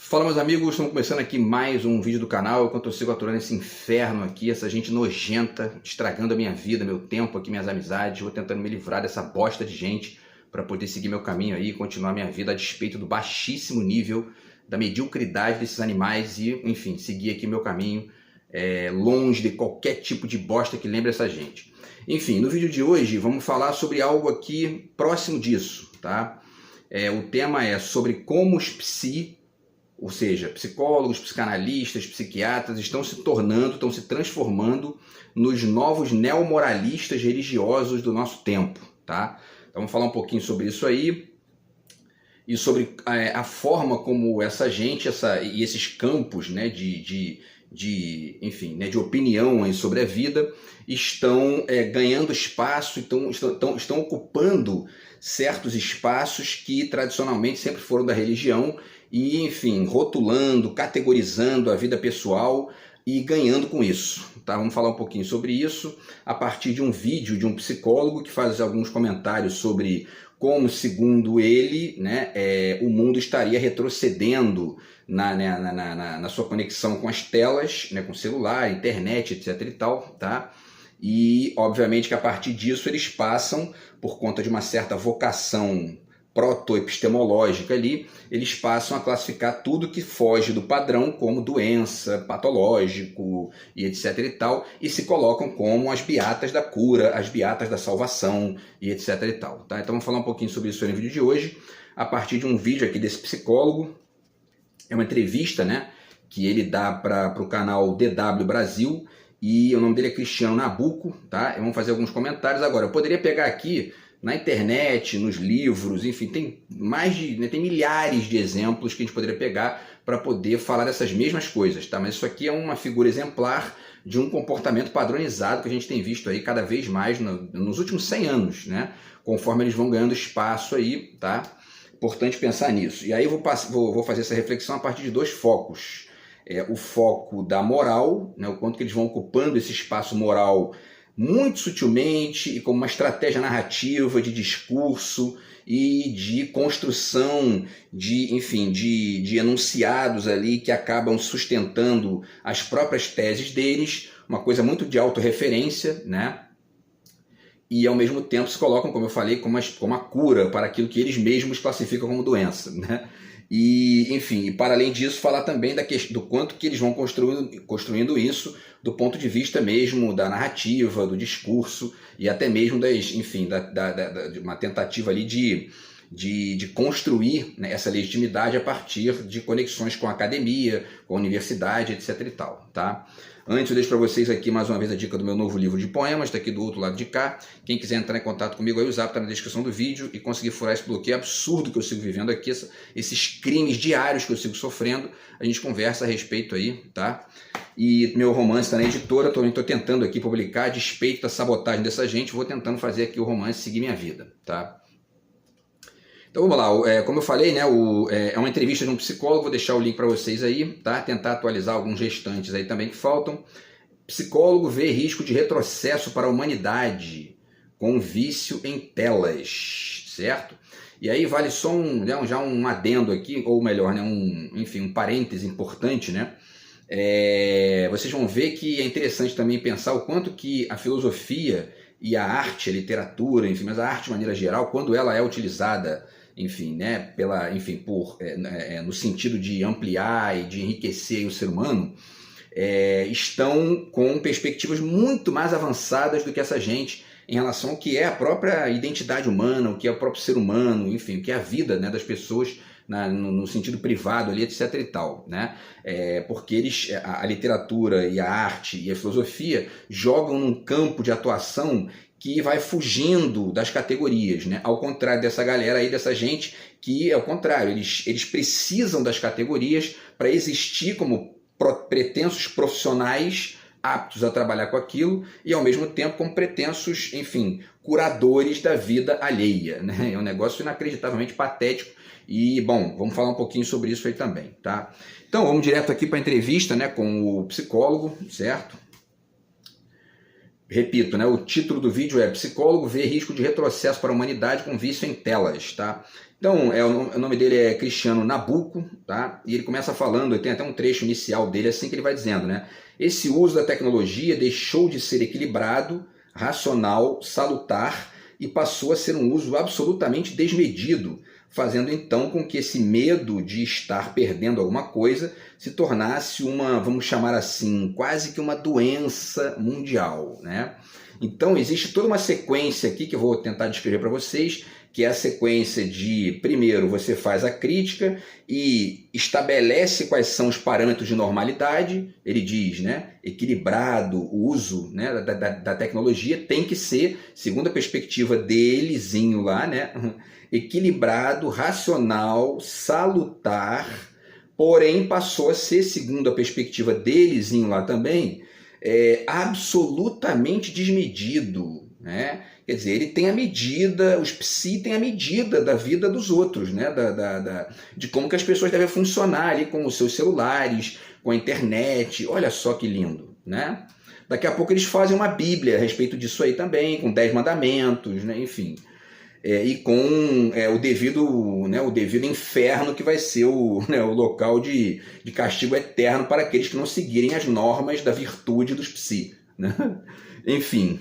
Fala, meus amigos, estamos começando aqui mais um vídeo do canal. Enquanto eu sigo aturando esse inferno aqui, essa gente nojenta, estragando a minha vida, meu tempo aqui, minhas amizades, vou tentando me livrar dessa bosta de gente para poder seguir meu caminho aí, continuar minha vida a despeito do baixíssimo nível, da mediocridade desses animais e, enfim, seguir aqui meu caminho longe de qualquer tipo de bosta que lembre essa gente. Enfim, no vídeo de hoje vamos falar sobre algo aqui próximo disso, tá? O tema é sobre como os ou seja, psicólogos, psicanalistas, psiquiatras estão se transformando nos novos neomoralistas religiosos do nosso tempo, tá? Então vamos falar um pouquinho sobre isso aí e sobre a forma como essa gente e esses campos, né, enfim, né, de opinião aí sobre a vida estão ganhando espaço, estão ocupando certos espaços que tradicionalmente sempre foram da religião e, enfim, rotulando, categorizando a vida pessoal e ganhando com isso, tá? Vamos falar um pouquinho sobre isso a partir de um vídeo de um psicólogo que faz alguns comentários sobre como, segundo ele, né, o mundo estaria retrocedendo na sua conexão com as telas, né, com celular, internet, etc e tal, tá? E, obviamente, que a partir disso eles passam, por conta de uma certa vocação proto-epistemológica ali, eles passam a classificar tudo que foge do padrão como doença, patológico e etc e tal, e se colocam como as beatas da cura, as beatas da salvação e etc e tal, tá? Então vamos falar um pouquinho sobre isso no vídeo de hoje, a partir de um vídeo aqui desse psicólogo. É uma entrevista, né, que ele dá para o canal DW Brasil, e o nome dele é Cristiano Nabuco, tá? Vamos fazer alguns comentários agora. Eu poderia pegar aqui na internet, nos livros, enfim, tem tem milhares de exemplos que a gente poderia pegar para poder falar dessas mesmas coisas, tá? Mas isso aqui é uma figura exemplar de um comportamento padronizado que a gente tem visto aí cada vez mais nos últimos 100 anos, né? Conforme eles vão ganhando espaço aí, tá? Importante pensar nisso. E aí eu vou fazer essa reflexão a partir de dois focos. O foco da moral, né? O quanto que eles vão ocupando esse espaço moral muito sutilmente e como uma estratégia narrativa de discurso e de construção de enunciados ali que acabam sustentando as próprias teses deles, uma coisa muito de autorreferência, né? E ao mesmo tempo se colocam, como eu falei, como a cura para aquilo que eles mesmos classificam como doença, né? E, enfim, e para além disso, falar também do quanto que eles vão construindo isso do ponto de vista mesmo da narrativa, do discurso e até mesmo de uma tentativa ali de construir, né, essa legitimidade a partir de conexões com a academia, com a universidade, etc e tal, tá? Antes eu deixo para vocês aqui mais uma vez a dica do meu novo livro de poemas, está aqui do outro lado de cá. Quem quiser entrar em contato comigo aí, o zap está na descrição do vídeo e conseguir furar esse bloqueio absurdo que eu sigo vivendo aqui, esses crimes diários que eu sigo sofrendo, a gente conversa a respeito aí, tá? E meu romance está na editora, também estou tentando aqui publicar, a despeito da sabotagem dessa gente, vou tentando fazer aqui o romance seguir minha vida, tá? Então vamos lá, como eu falei, né, é uma entrevista de um psicólogo, vou deixar o link para vocês aí, tá? Tentar atualizar alguns restantes aí também que faltam. Psicólogo vê risco de retrocesso para a humanidade com vício em telas, certo? E aí vale só já um adendo aqui, ou melhor, né, um parêntese importante, né? Vocês vão ver que é interessante também pensar o quanto que a filosofia e a arte, a literatura, enfim, mas a arte de maneira geral, quando ela é utilizada, enfim, né, no sentido de ampliar e de enriquecer o ser humano, estão com perspectivas muito mais avançadas do que essa gente em relação ao que é a própria identidade humana, o que é o próprio ser humano, enfim, o que é a vida, né, das pessoas no sentido privado ali, etc e tal, né? Porque a literatura e a arte e a filosofia jogam num campo de atuação que vai fugindo das categorias, né? Ao contrário dessa galera aí, dessa gente que é o contrário, eles precisam das categorias para existir como pretensos profissionais aptos a trabalhar com aquilo e ao mesmo tempo como pretensos, enfim, curadores da vida alheia, né? É um negócio inacreditavelmente patético e, bom, vamos falar um pouquinho sobre isso aí também, tá? Então vamos direto aqui para a entrevista, né, com o psicólogo, certo? Repito, né, o título do vídeo é Psicólogo vê risco de retrocesso para a humanidade com vício em telas, tá? Então, o nome dele é Cristiano Nabuco, tá? E ele começa falando, tem até um trecho inicial dele assim que ele vai dizendo, né? Esse uso da tecnologia deixou de ser equilibrado, racional, salutar e passou a ser um uso absolutamente desmedido, fazendo então com que esse medo de estar perdendo alguma coisa se tornasse uma, vamos chamar assim, quase que uma doença mundial, né? Então existe toda uma sequência aqui que eu vou tentar descrever para vocês, que é a sequência de, primeiro, você faz a crítica e estabelece quais são os parâmetros de normalidade. Ele diz, né, equilibrado o uso, né, da tecnologia tem que ser, segundo a perspectiva delezinho lá, né, equilibrado, racional, salutar, porém passou a ser, segundo a perspectiva delezinho lá também, absolutamente desmedido, né? Quer dizer, ele tem a medida, os psi têm a medida da vida dos outros, né? De como que as pessoas devem funcionar ali com os seus celulares, com a internet. Olha só que lindo, né? Daqui a pouco eles fazem uma bíblia a respeito disso aí também, com 10 mandamentos, né? Enfim. E com o devido inferno que vai ser o local de castigo eterno para aqueles que não seguirem as normas da virtude dos psi, né? Enfim.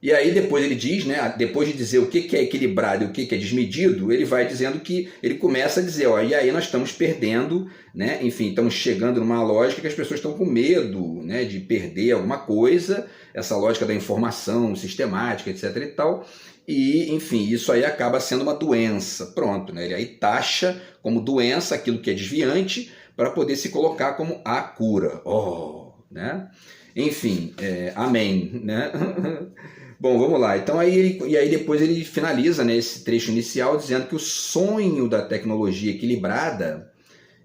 E aí depois ele diz, né, depois de dizer o que é equilibrado e o que é desmedido, ele vai dizendo que, ele começa a dizer, ó, e aí nós estamos perdendo, né, enfim, estamos chegando numa lógica que as pessoas estão com medo, né, de perder alguma coisa, essa lógica da informação sistemática, etc e tal, e, enfim, isso aí acaba sendo uma doença, pronto, né, ele aí taxa como doença aquilo que é desviante para poder se colocar como a cura, né, enfim, amém, né. Bom, vamos lá. Então aí depois ele finaliza, né, esse trecho inicial dizendo que o sonho da tecnologia equilibrada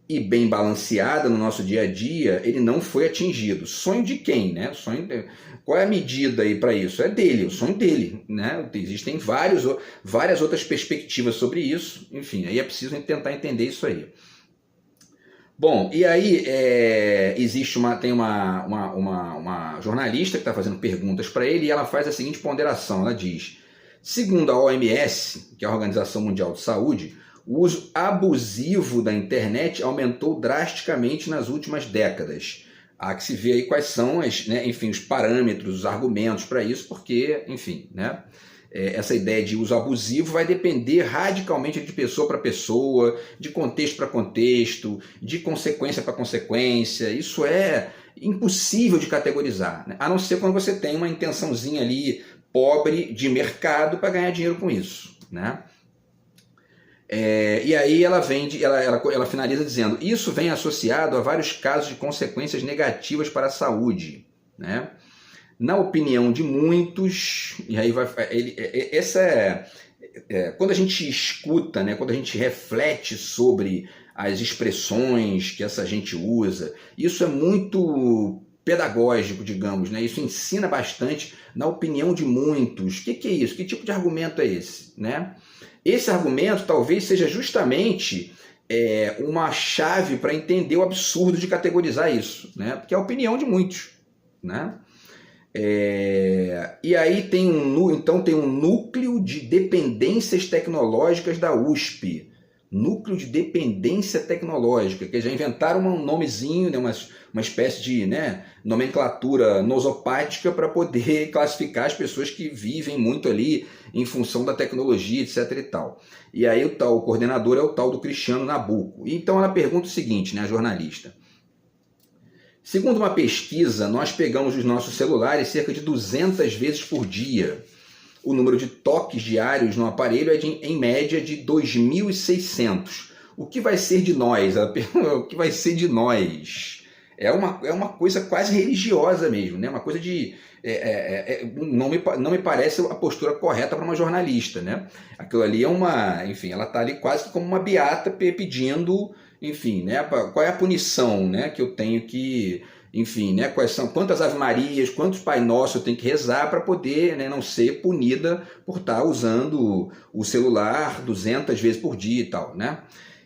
e bem balanceada no nosso dia a dia, ele não foi atingido. Sonho de quem, né? Qual é a medida aí para isso? É dele, o sonho dele, né? Existem várias outras perspectivas sobre isso. Enfim, aí é preciso tentar entender isso aí. Bom, e aí tem uma jornalista que está fazendo perguntas para ele e ela faz a seguinte ponderação, ela diz, segundo a OMS, que é a Organização Mundial de Saúde, o uso abusivo da internet aumentou drasticamente nas últimas décadas. Há que se ver aí quais são os parâmetros, os argumentos para isso, porque, enfim, né? Essa ideia de uso abusivo vai depender radicalmente de pessoa para pessoa, de contexto para contexto, de consequência para consequência. Isso é impossível de categorizar, né? A não ser quando você tem uma intençãozinha ali pobre de mercado para ganhar dinheiro com isso, né? E aí ela finaliza dizendo, isso vem associado a vários casos de consequências negativas para a saúde, né? Na opinião de muitos, e aí quando a gente escuta, né, quando a gente reflete sobre as expressões que essa gente usa, isso é muito pedagógico, digamos, né? Isso ensina bastante na opinião de muitos. O que é isso? Que tipo de argumento é esse, né? Esse argumento talvez seja justamente uma chave para entender o absurdo de categorizar isso, né? Porque é a opinião de muitos, né? E aí tem um núcleo de dependências tecnológicas da USP, núcleo de dependência tecnológica, que já inventaram um nomezinho, né, uma espécie de, né, nomenclatura nosopática para poder classificar as pessoas que vivem muito ali em função da tecnologia, etc. e tal. E aí o coordenador é o tal do Cristiano Nabuco. Então ela pergunta o seguinte, né, a jornalista. Segundo uma pesquisa, nós pegamos os nossos celulares cerca de 200 vezes por dia. O número de toques diários no aparelho é em média de 2.600. O que vai ser de nós? O que vai ser de nós? É uma coisa quase religiosa mesmo, né? Uma coisa de... não me parece a postura correta para uma jornalista, né? Aquilo ali enfim, ela está ali quase como uma beata pedindo... Enfim, né, qual é a punição, né, que eu tenho que, enfim, né, quantas Ave Marias, quantos Pai Nosso eu tenho que rezar para poder, né, não ser punida por estar usando o celular 200 vezes por dia e tal, né?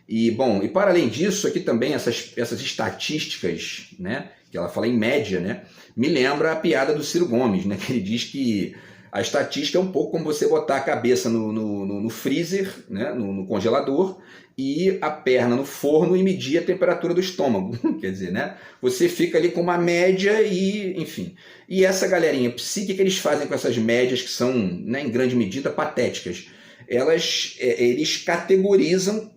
E, bom, e para além disso, aqui também essas estatísticas, né, que ela fala em média, né? Me lembra a piada do Ciro Gomes, né? Que ele diz que a estatística é um pouco como você botar a cabeça no freezer, né? no congelador, e a perna no forno e medir a temperatura do estômago. Quer dizer, né? Você fica ali com uma média e, enfim. E essa galerinha psíquica que eles fazem com essas médias que são, né, em grande medida, patéticas. Eles categorizam,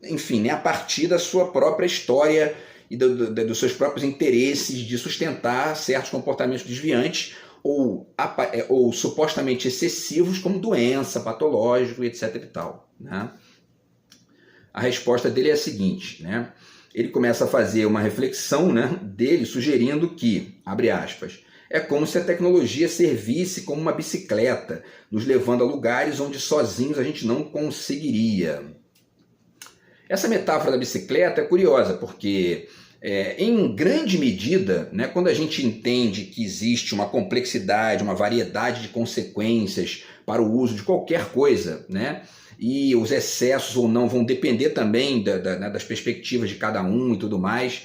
enfim, né, a partir da sua própria história e dos seus próprios interesses de sustentar certos comportamentos desviantes ou supostamente excessivos como doença, patológico, etc. e tal, né? A resposta dele é a seguinte, né? Ele começa a fazer uma reflexão, né, dele sugerindo que, abre aspas, é como se a tecnologia servisse como uma bicicleta, nos levando a lugares onde sozinhos a gente não conseguiria. Essa metáfora da bicicleta é curiosa, porque em grande medida, né, quando a gente entende que existe uma complexidade, uma variedade de consequências para o uso de qualquer coisa, né, e os excessos ou não vão depender também das perspectivas de cada um e tudo mais.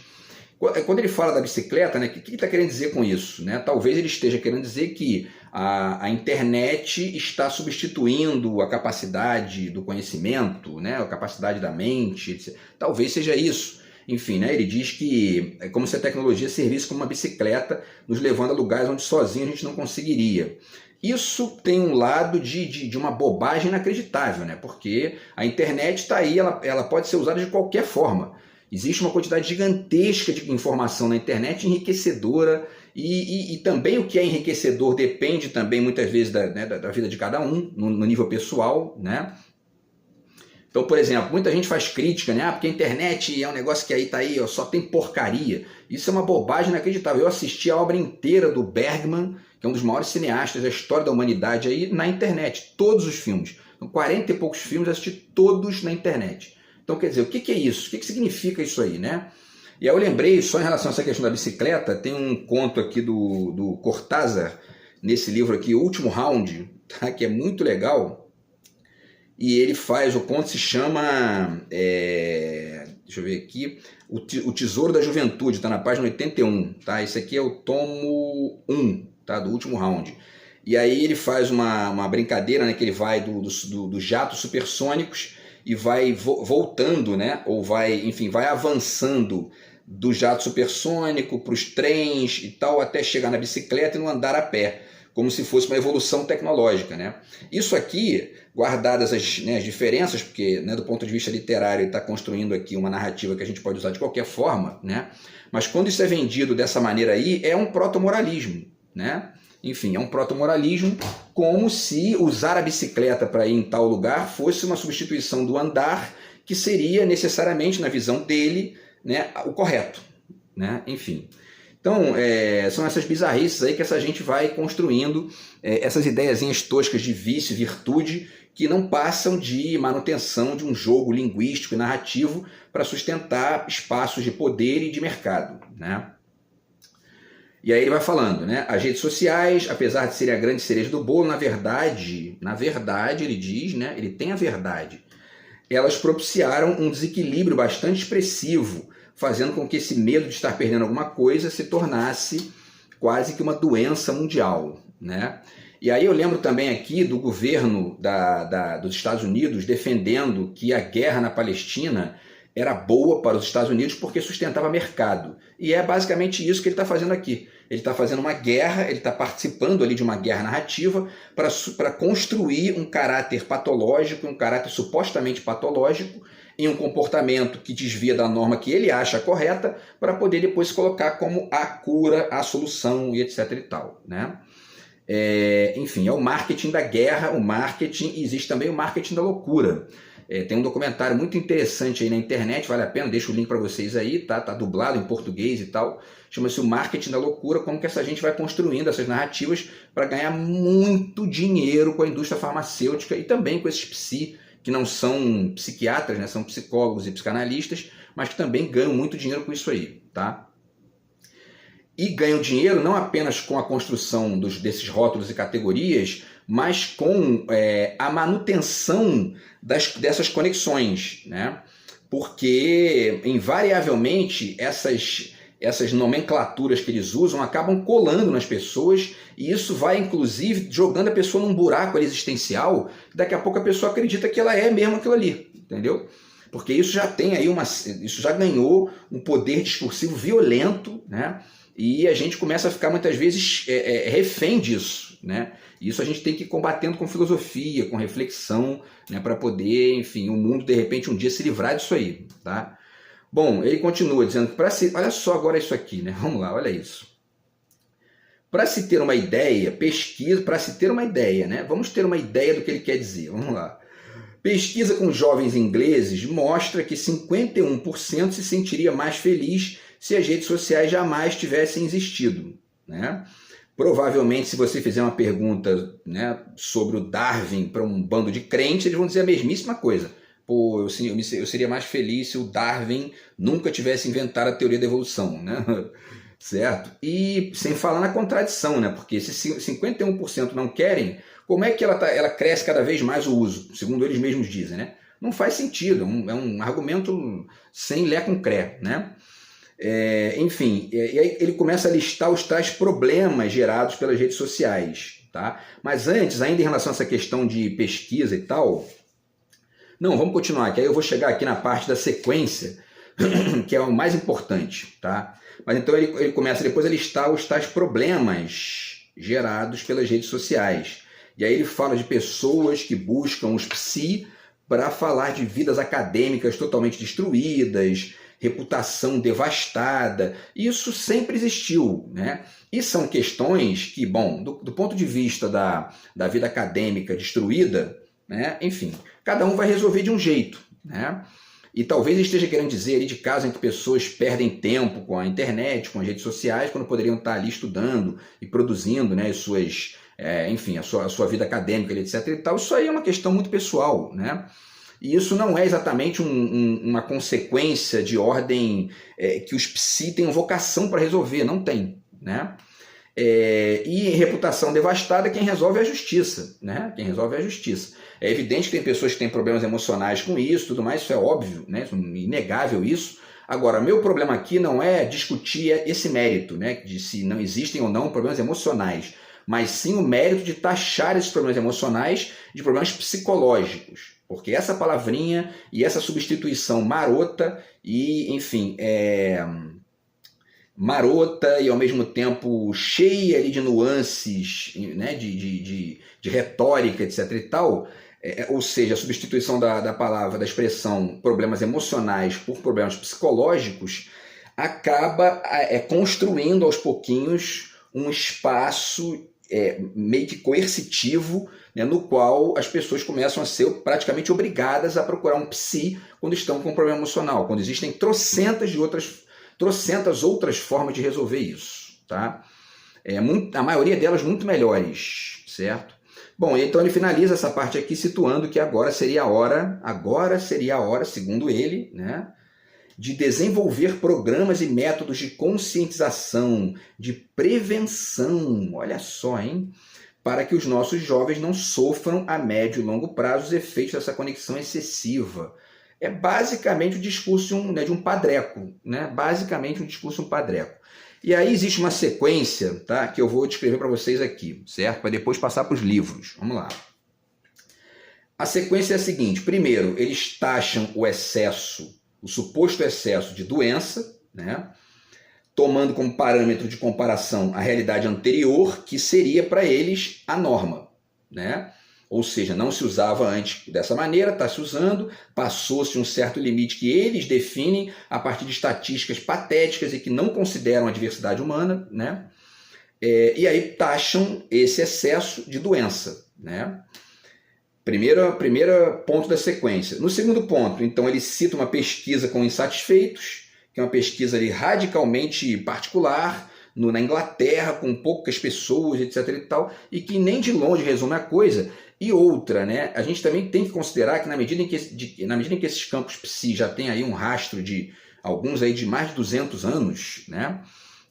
Quando ele fala da bicicleta, né, o que ele está querendo dizer com isso? Né? Talvez ele esteja querendo dizer que a internet está substituindo a capacidade do conhecimento, né, a capacidade da mente, etc. Talvez seja isso. Enfim, né, ele diz que é como se a tecnologia servisse como uma bicicleta, nos levando a lugares onde sozinho a gente não conseguiria. Isso tem um lado de uma bobagem inacreditável, né? Porque a internet está aí, ela pode ser usada de qualquer forma. Existe uma quantidade gigantesca de informação na internet enriquecedora e também o que é enriquecedor depende também muitas vezes da vida de cada um, no nível pessoal, né? Então, por exemplo, muita gente faz crítica, né? Porque a internet é um negócio que aí tá aí, ó, só tem porcaria. Isso é uma bobagem inacreditável. Eu assisti a obra inteira do Bergman, que é um dos maiores cineastas da história da humanidade aí, na internet. Todos os filmes. Então, 40 e poucos filmes, eu assisti todos na internet. Então, quer dizer, o que é isso? O que significa isso aí, né? E aí eu lembrei, só em relação a essa questão da bicicleta, tem um conto aqui do Cortázar, nesse livro aqui, O Último Round, tá? Que é muito legal. E ele faz, o conto se chama, deixa eu ver aqui, O Tesouro da Juventude, está na página 81, tá? Esse aqui é o tomo 1, tá? Do Último Round. E aí ele faz uma brincadeira, né? Que ele vai dos jatos supersônicos e vai voltando, né? Ou vai, enfim, vai avançando do jato supersônico para os trens e tal, até chegar na bicicleta e no andar a pé, como se fosse uma evolução tecnológica, né? Isso aqui, guardadas as diferenças, porque, né, do ponto de vista literário ele está construindo aqui uma narrativa que a gente pode usar de qualquer forma, né? Mas quando isso é vendido dessa maneira aí, é um proto-moralismo, né? Enfim, é um proto-moralismo, como se usar a bicicleta para ir em tal lugar fosse uma substituição do andar, que seria necessariamente, na visão dele, né, o correto, né? Enfim. Então, são essas bizarrices aí que essa gente vai construindo, essas ideiazinhas toscas de vício e virtude, que não passam de manutenção de um jogo linguístico e narrativo para sustentar espaços de poder e de mercado, né? E aí ele vai falando, né? As redes sociais, apesar de serem a grande cereja do bolo, na verdade, ele diz, né? Ele tem a verdade. Elas propiciaram um desequilíbrio bastante expressivo, fazendo com que esse medo de estar perdendo alguma coisa se tornasse quase que uma doença mundial, né? E aí eu lembro também aqui do governo dos Estados Unidos defendendo que a guerra na Palestina era boa para os Estados Unidos porque sustentava mercado. E é basicamente isso que ele está fazendo aqui. Ele está fazendo uma guerra, ele está participando ali de uma guerra narrativa para construir um caráter patológico, um caráter supostamente patológico, em um comportamento que desvia da norma que ele acha correta, para poder depois se colocar como a cura, a solução e etc. e tal, né? Enfim, é o marketing da guerra, o marketing, e existe também o marketing da loucura. Tem um documentário muito interessante aí na internet, vale a pena, deixo o link para vocês aí, tá dublado em português e tal, chama-se o marketing da loucura, como que essa gente vai construindo essas narrativas para ganhar muito dinheiro com a indústria farmacêutica e também com esses que não são psiquiatras, né, são psicólogos e psicanalistas, mas que também ganham muito dinheiro com isso aí, tá? E ganham dinheiro não apenas com a construção desses rótulos e categorias, mas com a manutenção dessas conexões, né? Porque, invariavelmente, essas nomenclaturas que eles usam acabam colando nas pessoas, e isso vai, inclusive, jogando a pessoa num buraco existencial, daqui a pouco a pessoa acredita que ela é mesmo aquilo ali, entendeu? Porque isso já tem aí isso já ganhou um poder discursivo violento, né? E a gente começa a ficar muitas vezes refém disso, né? E isso a gente tem que ir combatendo com filosofia, com reflexão, né? Para poder, enfim, o mundo de repente um dia se livrar disso aí, tá? Bom, ele continua dizendo que olha só agora isso aqui, né? Vamos lá, olha isso. Para se ter uma ideia, para se ter uma ideia, né? Vamos ter uma ideia do que ele quer dizer, vamos lá. Pesquisa com jovens ingleses mostra que 51% se sentiria mais feliz se as redes sociais jamais tivessem existido, né? Provavelmente, se você fizer uma pergunta, né, sobre o Darwin para um bando de crentes, eles vão dizer a mesmíssima coisa. Pô, eu seria mais feliz se o Darwin nunca tivesse inventado a teoria da evolução, né? Certo? E sem falar na contradição, né? Porque se 51% não querem, como é que ela cresce cada vez mais o uso, segundo eles mesmos dizem, né? Não faz sentido, é um argumento sem lé com cré, né? Enfim, e aí ele começa a listar os tais problemas gerados pelas redes sociais, tá? Mas antes, ainda em relação a essa questão de pesquisa e tal, não, vamos continuar, que aí eu vou chegar aqui na parte da sequência, que é o mais importante, tá? Mas então ele começa depois a listar os tais problemas gerados pelas redes sociais. E aí ele fala de pessoas que buscam os psi para falar de vidas acadêmicas totalmente destruídas, reputação devastada. Isso sempre existiu, né? E são questões que, bom, do ponto de vista da vida acadêmica destruída, né? Enfim, cada um vai resolver de um jeito, né? E talvez ele esteja querendo dizer ali de casos em que pessoas perdem tempo com a internet, com as redes sociais, quando poderiam estar ali estudando e produzindo, né, enfim, a sua vida acadêmica, etc. e tal. Isso aí é uma questão muito pessoal, né? E isso não é exatamente uma consequência de ordem que os psi têm vocação para resolver, não tem, né? E reputação devastada, quem resolve é a justiça, né? Quem resolve é a justiça. É evidente que tem pessoas que têm problemas emocionais com isso, tudo mais, isso é óbvio, né? Isso é inegável isso. Agora, meu problema aqui não é discutir esse mérito, né? De se não existem ou não problemas emocionais, mas sim o mérito de taxar esses problemas emocionais de problemas psicológicos. Porque essa palavrinha e essa substituição marota e, enfim, marota e ao mesmo tempo cheia ali de nuances, né, de retórica, etc. e tal, ou seja, a substituição da palavra, da expressão problemas emocionais por problemas psicológicos, acaba construindo aos pouquinhos um espaço meio que coercitivo, né, no qual as pessoas começam a ser praticamente obrigadas a procurar um psi quando estão com um problema emocional, quando existem trocentas outras formas de resolver isso, tá? A maioria delas muito melhores, certo? Bom, então ele finaliza essa parte aqui situando que agora seria a hora, segundo ele, né, de desenvolver programas e métodos de conscientização, de prevenção, olha só, hein? Para que os nossos jovens não sofram a médio e longo prazo os efeitos dessa conexão excessiva. É basicamente o discurso de um padreco, né? Basicamente um discurso de um padreco. E aí existe uma sequência, tá, que eu vou descrever para vocês aqui, certo? Para depois passar para os livros. Vamos lá. A sequência é a seguinte. Primeiro, eles taxam o suposto excesso de doença, né? Tomando como parâmetro de comparação a realidade anterior, que seria para eles a norma, né? Ou seja, não se usava antes dessa maneira, está se usando, passou-se um certo limite que eles definem a partir de estatísticas patéticas e que não consideram a diversidade humana, né? E aí taxam esse excesso de doença, né? Primeiro ponto da sequência. No segundo ponto, então, ele cita uma pesquisa com insatisfeitos, que é uma pesquisa ali radicalmente particular, na Inglaterra, com poucas pessoas, etc. e tal, e que nem de longe resume a coisa. E outra, né? A gente também tem que considerar que na medida em que esses campos psi já têm aí um rastro de alguns aí de mais de 200 anos, né?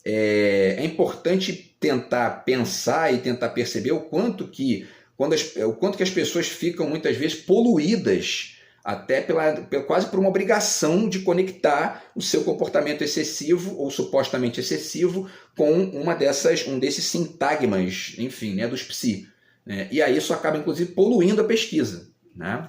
É importante tentar pensar e tentar perceber o quanto que as pessoas ficam muitas vezes poluídas até quase por uma obrigação de conectar o seu comportamento excessivo ou supostamente excessivo com um desses sintagmas, enfim, né, dos psi. Né? E aí isso acaba, inclusive, poluindo a pesquisa. Né?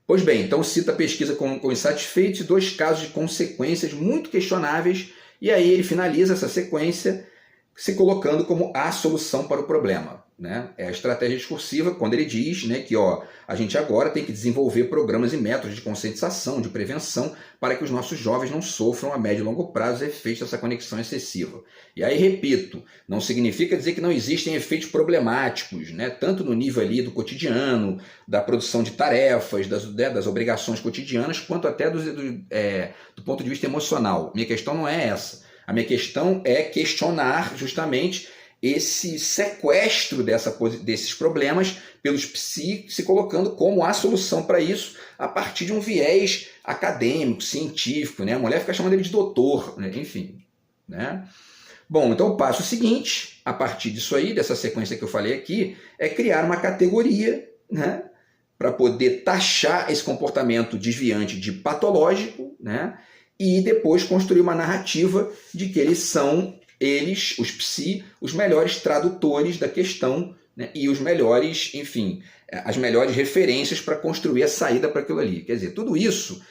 Pois bem, então cita a pesquisa com insatisfeitos e 2 casos de consequências muito questionáveis, e aí ele finaliza essa sequência se colocando como a solução para o problema. Né? É a estratégia discursiva quando ele diz, né, que a gente agora tem que desenvolver programas e métodos de conscientização, de prevenção, para que os nossos jovens não sofram a médio e longo prazo os efeitos dessa conexão excessiva. E aí, repito, não significa dizer que não existem efeitos problemáticos, né, tanto no nível ali do cotidiano, da produção de tarefas, das obrigações cotidianas, quanto até do ponto de vista emocional. Minha questão não é essa. A minha questão é questionar justamente esse sequestro desses problemas pelos psi, se colocando como a solução para isso a partir de um viés acadêmico, científico. Né? A mulher fica chamando ele de doutor, né? Enfim. Né? Bom, então o passo seguinte, a partir disso aí, dessa sequência que eu falei aqui, é criar uma categoria, né, para poder taxar esse comportamento desviante de patológico, né, e depois construir uma narrativa de que eles, os psi, os melhores tradutores da questão, né, e os melhores, enfim, as melhores referências para construir a saída para aquilo ali. Quer dizer, tudo isso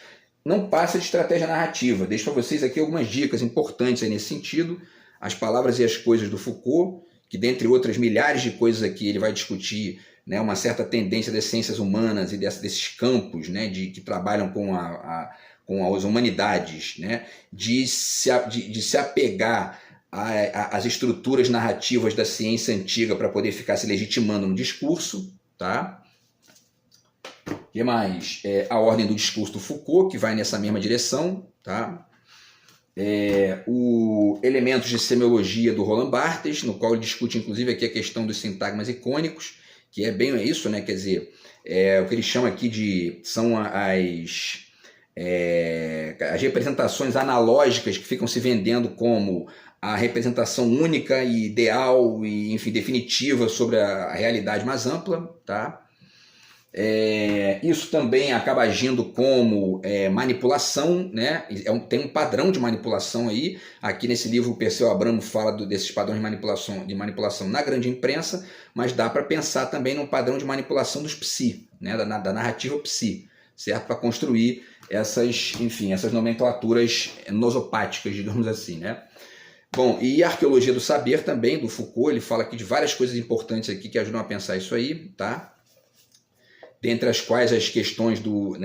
não passa de estratégia narrativa. Deixo para vocês aqui algumas dicas importantes aí nesse sentido. As Palavras e as Coisas do Foucault, que dentre outras milhares de coisas aqui ele vai discutir, né, uma certa tendência das ciências humanas e desses campos, né, que trabalham com as humanidades, né, de se apegar às estruturas narrativas da ciência antiga para poder ficar se legitimando no discurso. Tá? O que mais? A Ordem do Discurso do Foucault, que vai nessa mesma direção. Tá? O Elementos de Semiologia do Roland Barthes, no qual ele discute inclusive aqui a questão dos sintagmas icônicos, que é bem isso, né? Quer dizer, o que ele chama aqui são as representações analógicas que ficam se vendendo como a representação única e ideal e, enfim, definitiva sobre a realidade mais ampla. Tá? Isso também acaba agindo como manipulação, né? Tem um padrão de manipulação aí. Aqui nesse livro o Perseu Abramo fala desses padrões de manipulação na grande imprensa, mas dá para pensar também num padrão de manipulação dos psi, né? da narrativa psi, certo? Para construir essas nomenclaturas nosopáticas, digamos assim. Né? Bom, e a Arqueologia do Saber também, do Foucault, ele fala aqui de várias coisas importantes aqui que ajudam a pensar isso aí, tá? Dentre as quais as questões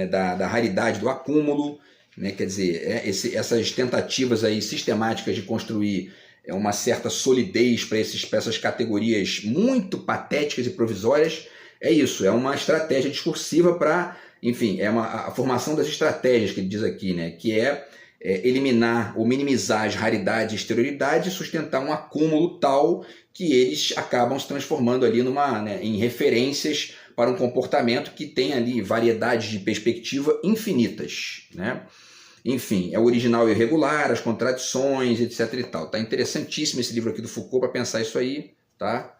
da raridade do acúmulo, né? Quer dizer, essas tentativas aí sistemáticas de construir uma certa solidez para essas categorias muito patéticas e provisórias, é isso, é uma estratégia discursiva para, enfim, a formação das estratégias que ele diz aqui, né? Que eliminar ou minimizar as raridades e exterioridades e sustentar um acúmulo tal que eles acabam se transformando ali em referências para um comportamento que tem ali variedades de perspectiva infinitas. Né? Enfim, é o original e irregular, as contradições, etc. e tal. Tá interessantíssimo esse livro aqui do Foucault para pensar isso aí. Tá?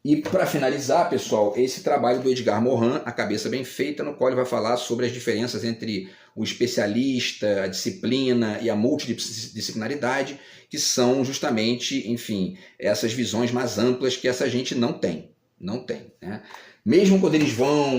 E para finalizar, pessoal, esse trabalho do Edgar Morin, A Cabeça Bem Feita, no qual ele vai falar sobre as diferenças entre o especialista, a disciplina e a multidisciplinaridade, que são justamente, enfim, essas visões mais amplas que essa gente não tem. Não tem, né? Mesmo quando eles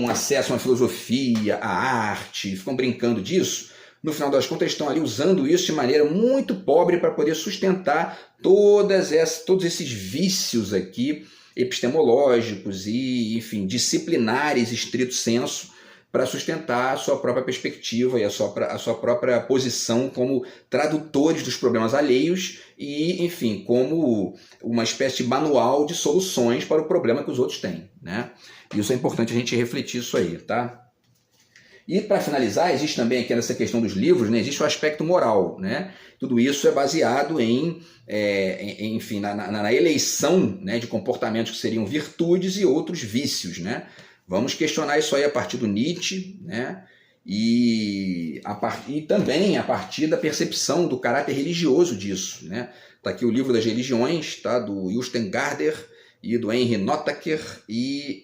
acessam a filosofia, a arte, ficam brincando disso, no final das contas estão ali usando isso de maneira muito pobre para poder sustentar todos esses vícios aqui epistemológicos e, enfim, disciplinares, estrito senso, para sustentar a sua própria perspectiva e a sua própria posição como tradutores dos problemas alheios e, enfim, como uma espécie de manual de soluções para o problema que os outros têm. Né? Isso é importante a gente refletir isso aí. Tá? E para finalizar, existe também aqui nessa questão dos livros, né, existe o aspecto moral. Né? Tudo isso é baseado enfim, na eleição, né, de comportamentos que seriam virtudes e outros vícios. Né? Vamos questionar isso aí a partir do Nietzsche, né? E também a partir da percepção do caráter religioso disso. Né? Tá aqui o Livro das Religiões, tá? Do Justin Gardner e do Henry Noether e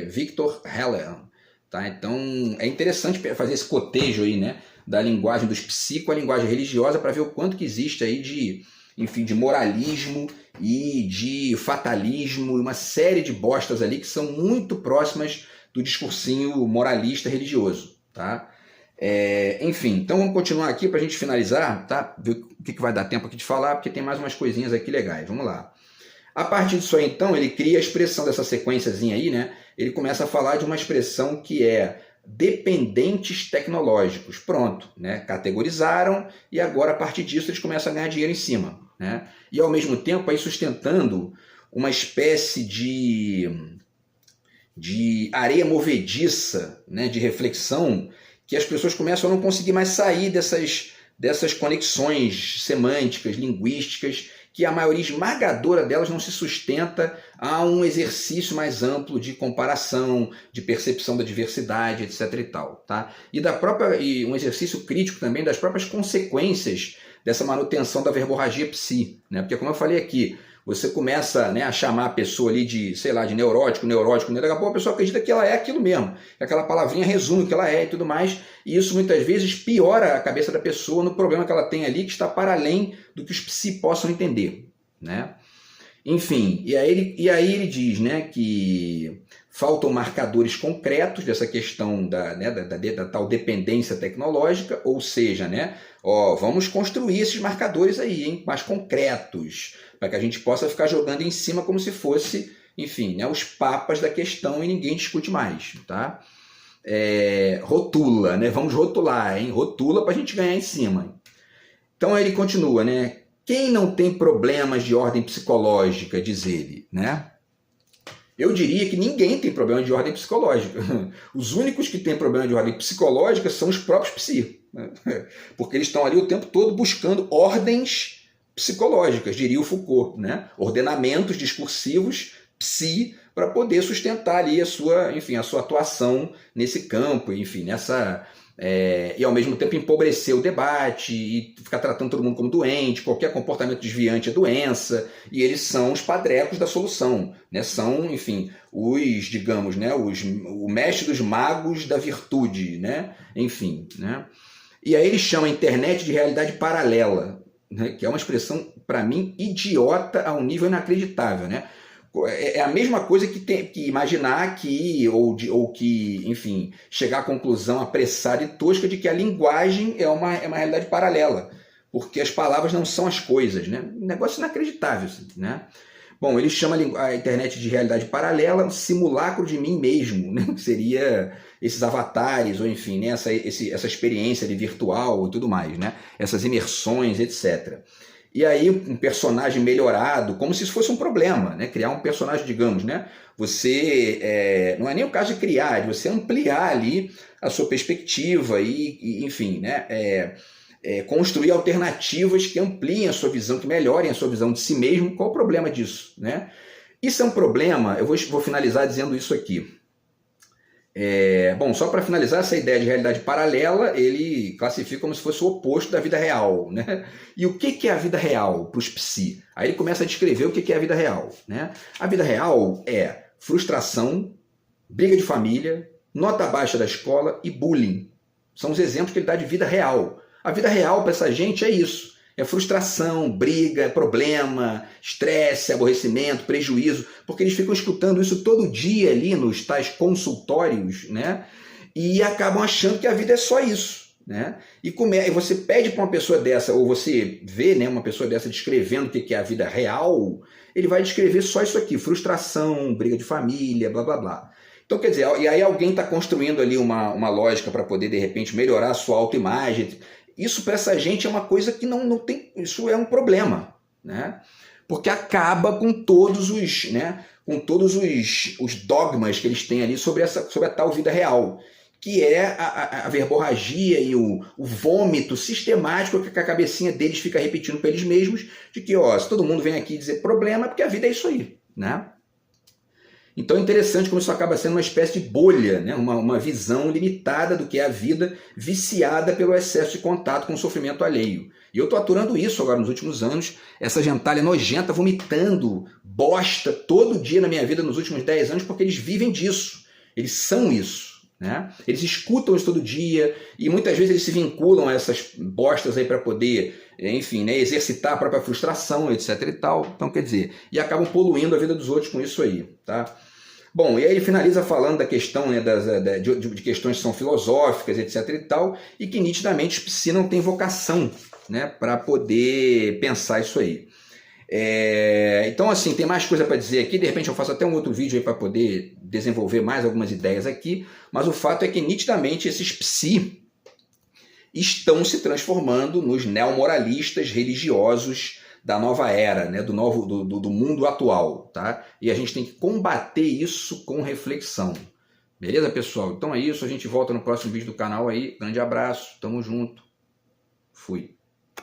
Victor Heller. tá? Então é interessante fazer esse cotejo aí, né, da linguagem dos psi com a linguagem religiosa para ver o quanto que existe aí de, enfim, de moralismo e de fatalismo, uma série de bostas ali que são muito próximas do discursinho moralista religioso, tá? Enfim, então vamos continuar aqui para a gente finalizar, tá? Ver o que vai dar tempo aqui de falar, porque tem mais umas coisinhas aqui legais. Vamos lá. A partir disso aí, então, ele cria a expressão dessa sequenciazinha aí, né? Ele começa a falar de uma expressão que é dependentes tecnológicos. Pronto, né? Categorizaram e agora, a partir disso, eles começam a ganhar dinheiro em cima, né? E, ao mesmo tempo, aí sustentando uma espécie de areia movediça, né? De reflexão, que as pessoas começam a não conseguir mais sair dessas conexões semânticas, linguísticas, que a maioria esmagadora delas não se sustenta a um exercício mais amplo de comparação, de percepção da diversidade, etc. e tal, tá? E um exercício crítico também das próprias consequências dessa manutenção da verborragia psi, né? Porque, como eu falei aqui, você começa, né, a chamar a pessoa ali de, sei lá, de neurótico, né? Daqui a pouco a pessoa acredita que ela é aquilo mesmo, que aquela palavrinha resume o que ela é e tudo mais, e isso muitas vezes piora a cabeça da pessoa no problema que ela tem ali, que está para além do que os psi possam entender, né? Enfim, e aí ele diz, né, que faltam marcadores concretos dessa questão da tal dependência tecnológica, ou seja, né, vamos construir esses marcadores aí, hein, mais concretos, para que a gente possa ficar jogando em cima como se fosse, enfim, né, os papas da questão e ninguém discute mais, tá? Rotula, né? Vamos rotular, hein? Rotula para a gente ganhar em cima. Então ele continua, né? Quem não tem problemas de ordem psicológica, diz ele, né? Eu diria que ninguém tem problema de ordem psicológica. Os únicos que têm problema de ordem psicológica são os próprios psi, né? Porque eles estão ali o tempo todo buscando ordens psicológicas, diria o Foucault, né? Ordenamentos discursivos psi para poder sustentar ali a sua atuação nesse campo, enfim, e ao mesmo tempo empobrecer o debate e ficar tratando todo mundo como doente, qualquer comportamento desviante é doença, e eles são os padrecos da solução, né? São, enfim, digamos, né, o mestre dos magos da virtude, né? Enfim, né? E aí eles chamam a internet de realidade paralela, né? Que é uma expressão, para mim, idiota a um nível inacreditável, né? É a mesma coisa que imaginar enfim, chegar à conclusão apressada e tosca de que a linguagem é uma realidade paralela, porque as palavras não são as coisas, né? Um negócio inacreditável, né? Bom, ele chama a internet de realidade paralela, um simulacro de mim mesmo, né? Que seria esses avatares, ou enfim, né? essa experiência de virtual e tudo mais, né? Essas imersões, etc. E aí um personagem melhorado, como se isso fosse um problema, né? Criar um personagem, digamos, né? Você, não é nem o caso de criar, de você ampliar ali a sua perspectiva e enfim, né? Construir alternativas que ampliem a sua visão, que melhorem a sua visão de si mesmo. Qual o problema disso, né? Isso é um problema, eu vou finalizar dizendo isso aqui. Bom, só para finalizar, essa ideia de realidade paralela, ele classifica como se fosse o oposto da vida real, né? E o que é a vida real para os psi? Aí ele começa a descrever o que é a vida real, né? A vida real é frustração, briga de família, nota baixa da escola e bullying. São os exemplos que ele dá de vida real. A vida real para essa gente é isso. É frustração, briga, problema, estresse, aborrecimento, prejuízo, porque eles ficam escutando isso todo dia ali nos tais consultórios, né? E acabam achando que a vida é só isso, né? E você pede para uma pessoa dessa, ou você vê, né, uma pessoa dessa descrevendo o que é a vida real, ele vai descrever só isso aqui, frustração, briga de família, blá blá blá. Então, quer dizer, e aí alguém está construindo ali uma lógica para poder, de repente, melhorar a sua autoimagem. Isso para essa gente é uma coisa que não tem, isso é um problema, né? Porque acaba com todos os, né, os dogmas que eles têm ali sobre a tal vida real, que é a verborragia e o vômito sistemático que a cabecinha deles fica repetindo para eles mesmos, de que, se todo mundo vem aqui dizer problema, é porque a vida é isso aí, né? Então é interessante como isso acaba sendo uma espécie de bolha, né? Uma visão limitada do que é a vida, viciada pelo excesso de contato com o sofrimento alheio. E eu estou aturando isso agora nos últimos anos, essa gentalha nojenta, vomitando bosta todo dia na minha vida nos últimos 10 anos, porque eles vivem disso, eles são isso, né? Eles escutam isso todo dia e muitas vezes eles se vinculam a essas bostas aí para poder, enfim, né, exercitar a própria frustração, etc e tal. Então, quer dizer, e acabam poluindo a vida dos outros com isso aí, tá? Bom, e aí ele finaliza falando da questão, né, de questões que são filosóficas, etc e tal, e que nitidamente os psi não têm vocação, né, para poder pensar isso aí. Então, assim, tem mais coisa para dizer aqui. De repente eu faço até um outro vídeo aí para poder desenvolver mais algumas ideias aqui, mas o fato é que nitidamente esses psi estão se transformando nos neomoralistas religiosos da nova era, né, do mundo atual, tá? E a gente tem que combater isso com reflexão. Beleza, pessoal? Então é isso, a gente volta no próximo vídeo do canal aí. Grande abraço, tamo junto. Fui.